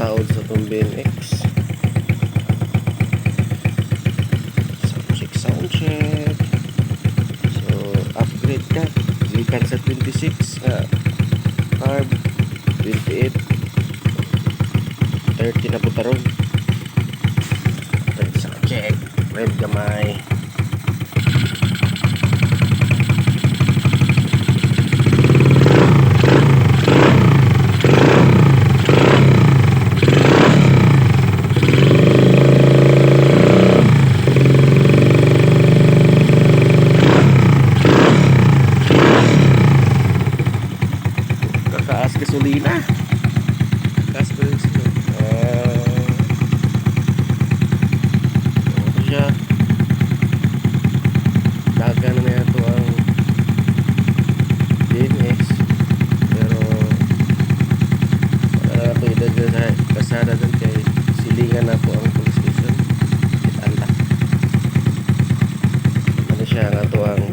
taod sa itong BMX. Sound check. So upgrade ka gikan sa 26 carb 28 30 na butaron. Sound check, rev gamay. Taas gasolina. Taas gasolina. Ano siya? Dagan na ito ang BMX. Pero ito idagdag sa kasada dun kay silingan na po ang police station. Kita-anta. Ano siya nga ito ang